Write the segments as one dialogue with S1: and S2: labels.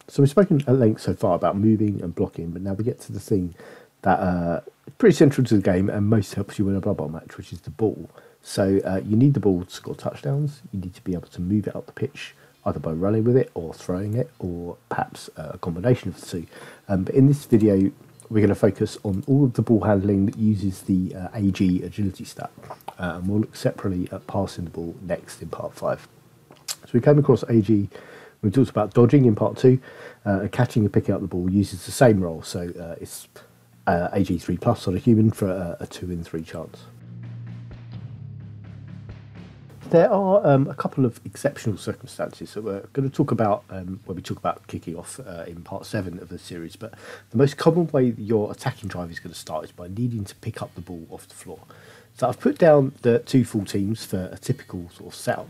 S1: So we've spoken at length so far about moving and blocking, but now we get to the thing that is pretty central to the game and most helps you win a Blood Bowl match, which is the ball. So you need the ball to score touchdowns. You need to be able to move it up the pitch, either by running with it or throwing it, or perhaps a combination of the two. But in this video, we're going to focus on all of the ball handling that uses the AG agility stat. And we'll look separately at passing the ball next in part 5. So we came across AG. We talked about dodging in part 2, and catching and picking up the ball uses the same role. So it's AG 3 plus on a human for a 2 in 3 chance. There are a couple of exceptional circumstances that we're going to talk about when we talk about kicking off in part 7 of the series. But the most common way your attacking drive is going to start is by needing to pick up the ball off the floor. So I've put down the 2 full teams for a typical sort of setup.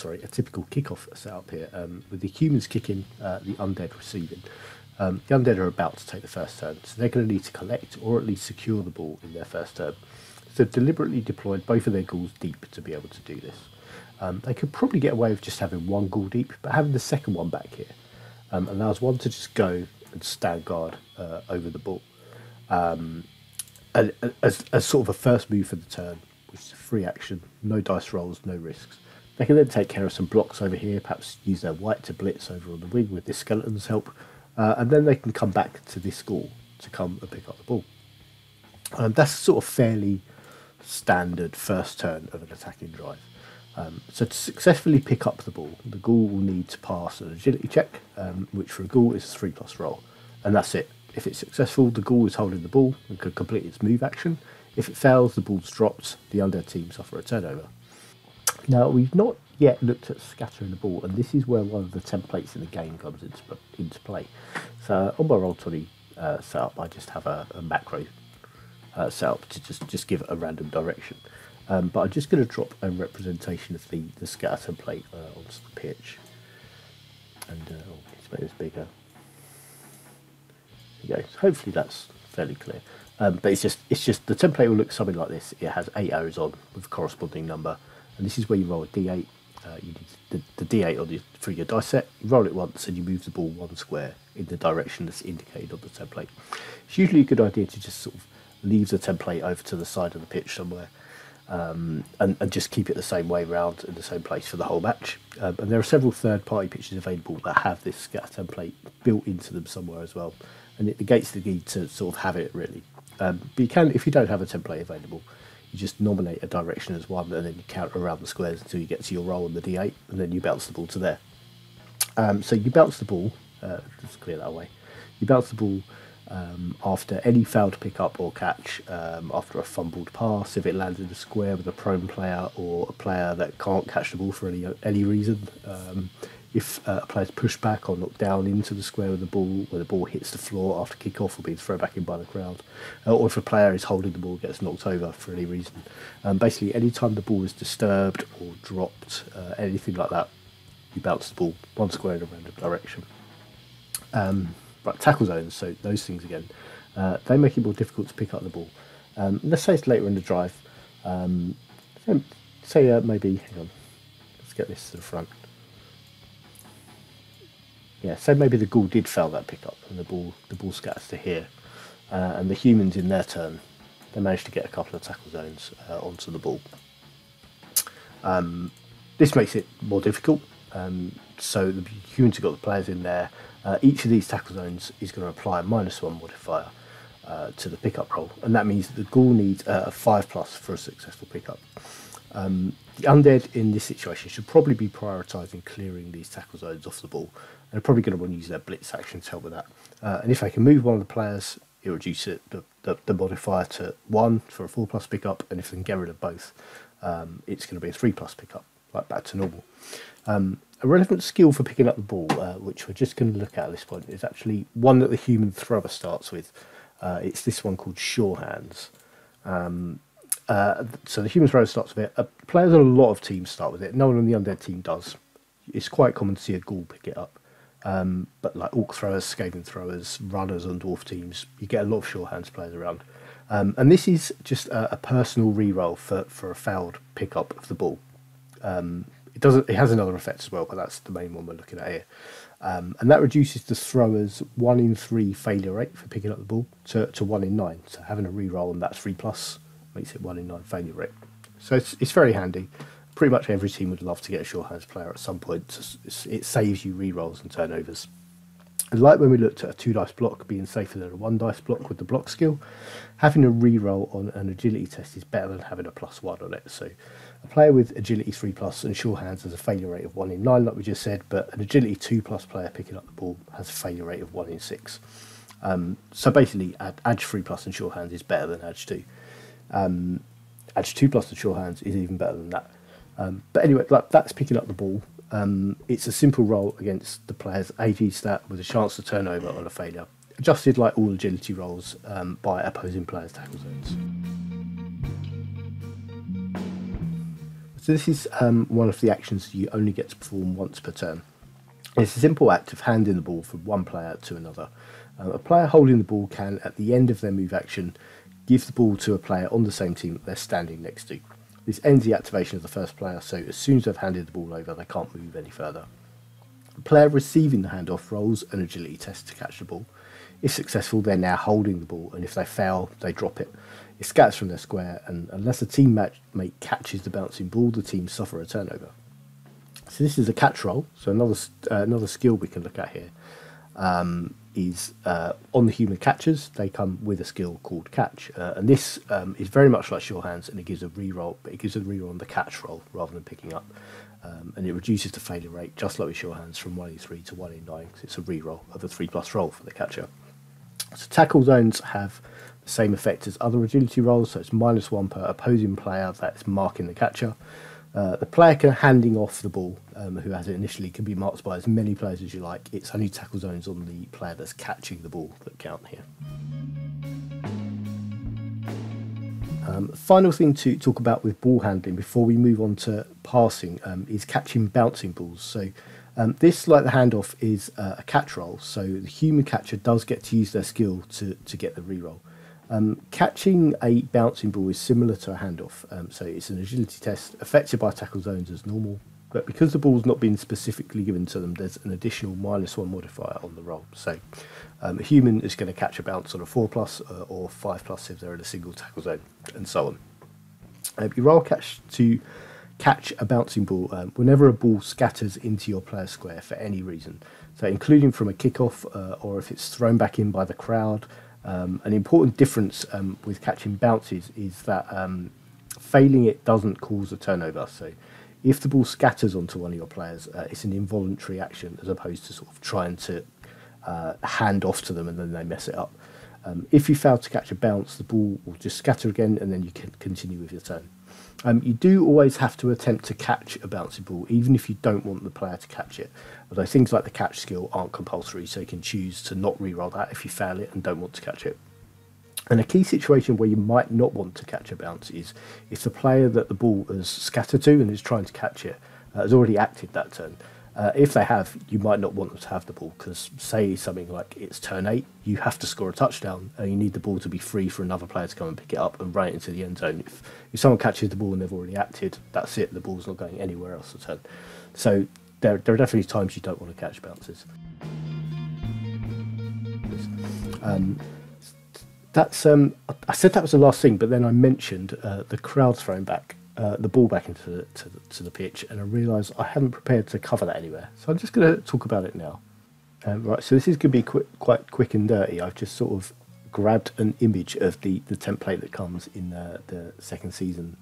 S1: A typical kickoff setup here, with the humans kicking, the undead receiving. The undead are about to take the first turn, so they're going to need to collect or at least secure the ball in their first turn. So deliberately deployed both of their ghouls deep to be able to do this. They could probably get away with just having one ghoul deep, but having the second one back here allows one to just go and stand guard over the ball. As sort of a first move for the turn, which is a free action, no dice rolls, no risks. They can then take care of some blocks over here, perhaps use their white to blitz over on the wing with this skeleton's help, and then they can come back to this ghoul to come and pick up the ball. That's sort of fairly standard first turn of an attacking drive. So to successfully pick up the ball, the ghoul will need to pass an agility check, which for a ghoul is a 3+ roll, and that's it. If it's successful, the ghoul is holding the ball and can complete its move action. If it fails, the ball's dropped, the undead team suffer a turnover. Now, we've not yet looked at scattering the ball, and this is where one of the templates in the game comes into play. So on my Roll20 setup, I just have a macro setup to just give it a random direction. But I'm just going to drop a representation of the scatter template onto the pitch. And let's make this bigger. There you go. So hopefully that's fairly clear. But it's just the template will look something like this. It has 8 arrows on with a corresponding number. And this is where you roll a d8. You need the d8 for your dice set. You roll it once and you move the ball 1 square in the direction that's indicated on the template. It's usually a good idea to just sort of leave the template over to the side of the pitch somewhere, and just keep it the same way round in the same place for the whole match. And there are several third-party pitches available that have this scatter template built into them somewhere as well, and it negates the need to sort of have it really. But you can, if you don't have a template available, you just nominate a direction as one, and then you count around the squares until you get to your roll on the d8, and then you bounce the ball to there. So you bounce the ball, just clear that away. You bounce the ball after any failed pickup or catch, after a fumbled pass, if it lands in a square with a prone player or a player that can't catch the ball for any reason. If a player's pushed back or knocked down into the square with the ball, where the ball hits the floor after kick-off or being thrown back in by the crowd, or if a player is holding the ball gets knocked over for any reason. Basically, any time the ball is disturbed or dropped, anything like that, you bounce the ball 1 square in a random direction. Right, tackle zones, so those things again, they make it more difficult to pick up the ball. Let's say it's later in the drive. Say maybe, hang on, let's get this to the front. Yeah, so maybe the ghoul did fail that pickup and the ball scatters to here, and the humans in their turn, they managed to get a couple of tackle zones onto the ball. This makes it more difficult. So the humans have got the players in there. Each of these tackle zones is going to apply a -1 modifier to the pickup roll, and that means that the ghoul needs a 5+ for a successful pickup. The undead in this situation should probably be prioritising clearing these tackle zones off the ball. They're probably going to want to use their blitz action to help with that. And if they can move one of the players, it reduces the modifier to 1 for a 4+ pickup, and if they can get rid of both, it's going to be a 3+ pickup, like back to normal. A relevant skill for picking up the ball, which we're just going to look at this point, is actually one that the human thrower starts with. It's this one called Sure Hands. So the human thrower starts with it. Players on a lot of teams start with it. No one on the undead team does. It's quite common to see a ghoul pick it up. But like orc throwers, skaven throwers, runners on dwarf teams, you get a lot of Sure Hands players around. And this is just a personal reroll for a failed pickup of the ball. It has another effect as well, but that's the main one we're looking at here. And that reduces the thrower's 1 in 3 failure rate for picking up the ball to 1 in 9. So having a reroll on that 3+ makes it 1 in 9 failure rate. So it's very handy. Pretty much every team would love to get a sure hands player at some point. It saves you rerolls and turnovers. And like when we looked at a 2 dice block being safer than a 1 dice block with the block skill, having a reroll on an agility test is better than having a +1 on it. So a player with agility 3+ and sure hands has a failure rate of 1 in 9, like we just said, but an agility 2+ player picking up the ball has a failure rate of 1 in 6. So basically, Edge 3+ and sure hands is better than Edge 2. Edge 2+ and sure hands is even better than that. But anyway, like that's picking up the ball. It's a simple roll against the player's AG stat with a chance to turn over on a failure, adjusted like all agility rolls by opposing players' tackle zones. So this is one of the actions you only get to perform once per turn. It's a simple act of handing the ball from one player to another. A player holding the ball can, at the end of their move action, give the ball to a player on the same team that they're standing next to. This ends the activation of the first player, so as soon as they've handed the ball over, they can't move any further. The player receiving the handoff rolls an agility test to catch the ball. If successful, they're now holding the ball, and if they fail, they drop it. It scatters from their square, and unless a teammate catches the bouncing ball, the team suffer a turnover. So this is a catch roll. So another skill we can look at here is on the human catchers. They come with a skill called catch, and this is very much like sure hands, and it gives a reroll, but it gives a reroll on the catch roll rather than picking up, and it reduces the failure rate just like with sure hands from 1 in 3 to 1 in 9 because it's a reroll of a 3+ roll for the catcher. So tackle zones have the same effect as other agility rolls, so it's -1 per opposing player that's marking the catcher. The player handing off the ball, who has it initially, can be marked by as many players as you like. It's only tackle zones on the player that's catching the ball that count here. Final thing to talk about with ball handling before we move on to passing is catching bouncing balls. So this, like the handoff, is a catch roll. So the human catcher does get to use their skill to get the reroll. Catching a bouncing ball is similar to a handoff, so it's an agility test affected by tackle zones as normal, but because the ball's not been specifically given to them, there's an additional -1 modifier on the roll. So a human is going to catch a bounce on a 4+ or 5+ if they're in a single tackle zone, and so on. You roll catch to catch a bouncing ball whenever a ball scatters into your player square for any reason, so including from a kickoff or if it's thrown back in by the crowd. An important difference with catching bounces is that failing it doesn't cause a turnover. So if the ball scatters onto one of your players, it's an involuntary action as opposed to sort of trying to hand off to them and then they mess it up. If you fail to catch a bounce, the ball will just scatter again and then you can continue with your turn. You do always have to attempt to catch a bouncy ball, even if you don't want the player to catch it. Although things like the catch skill aren't compulsory, so you can choose to not reroll that if you fail it and don't want to catch it. And a key situation where you might not want to catch a bounce is if the player that the ball has scattered to and is trying to catch it has already acted that turn. If they have, you might not want them to have the ball because, say something like it's turn 8, you have to score a touchdown and you need the ball to be free for another player to come and pick it up and run it into the end zone. If someone catches the ball and they've already acted, that's it, the ball's not going anywhere else to turn. So there are definitely times you don't want to catch bounces. I said that was the last thing, but then I mentioned the crowd throwing back the ball back into the pitch, and I realised I haven't prepared to cover that anywhere. So I'm just going to talk about it now. Right, so this is going to be quite quick and dirty. I've just sort of grabbed an image of the template that comes in the second season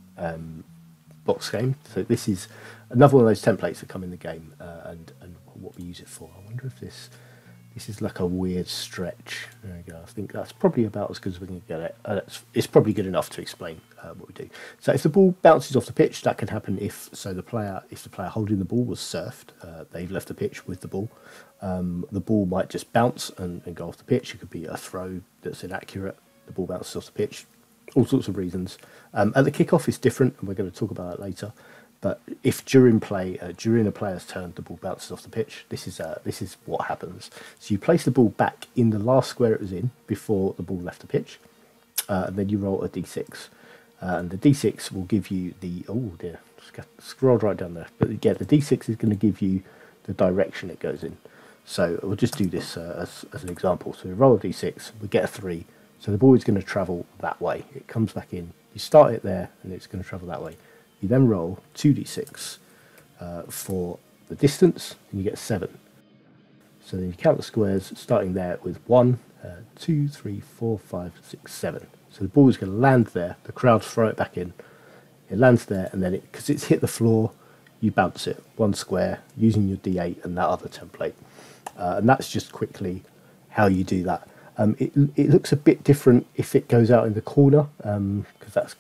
S1: box game. So this is another one of those templates that come in the game, and what we use it for. I wonder if this is like a weird stretch. There we go. I think that's probably about as good as we can get it. It's probably good enough to explain what we do. So if the ball bounces off the pitch, that can happen if the player holding the ball was surfed, they've left the pitch with the ball. The ball might just bounce and go off the pitch. It could be a throw that's inaccurate. The ball bounces off the pitch. All sorts of reasons. At the kickoff, it's different, and we're going to talk about that later. But if during play, during a player's turn, the ball bounces off the pitch, this is what happens. So you place the ball back in the last square it was in before the ball left the pitch, and then you roll a d6. and the D6 will give you the, oh dear, scrolled right down there, but yeah, the D6 is going to give you the direction it goes in. So we'll just do this as an example. So we roll a D6, we get a 3, so the ball is going to travel that way. It comes back in, you start it there, and it's going to travel that way. You then roll 2d6 for the distance, and you get 7. So then you count the squares, starting there with 1, 2, 3, 4, 5, 6, 7. So the ball is going to land there, the crowd throw it back in, it lands there, and then because it's hit the floor, you bounce it 1 square using your D8 and that other template. And that's just quickly how you do that. It looks a bit different if it goes out in the corner, because that's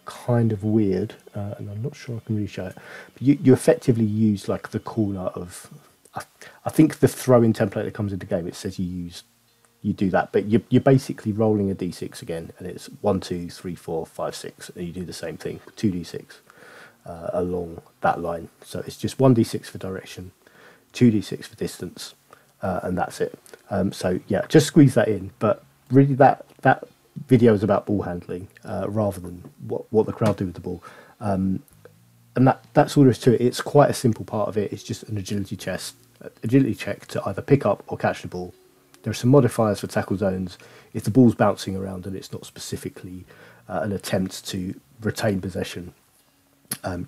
S1: kind of weird, and I'm not sure I can really show it. But you effectively use like the corner of, I think the throw-in template that comes into the game, it says you do that, but you're basically rolling a d6 again, and it's 1, 2, 3, 4, 5, 6, and you do the same thing, 2d6 along that line. So it's just 1d6 for direction, 2d6 for distance, and that's it. So yeah, just squeeze that in, but really that video is about ball handling rather than what the crowd do with the ball. And that's all there is to it. It's quite a simple part of it. It's just an agility check to either pick up or catch the ball. There are some modifiers for tackle zones. If the ball's bouncing around and it's not specifically an attempt to retain possession,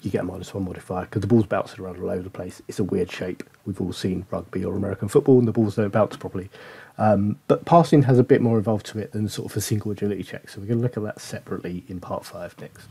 S1: you get a -1 modifier because the ball's bouncing around all over the place. It's a weird shape. We've all seen rugby or American football and the balls don't bounce properly. But passing has a bit more involved to it than sort of a single agility check. So we're going to look at that separately in part 5 next.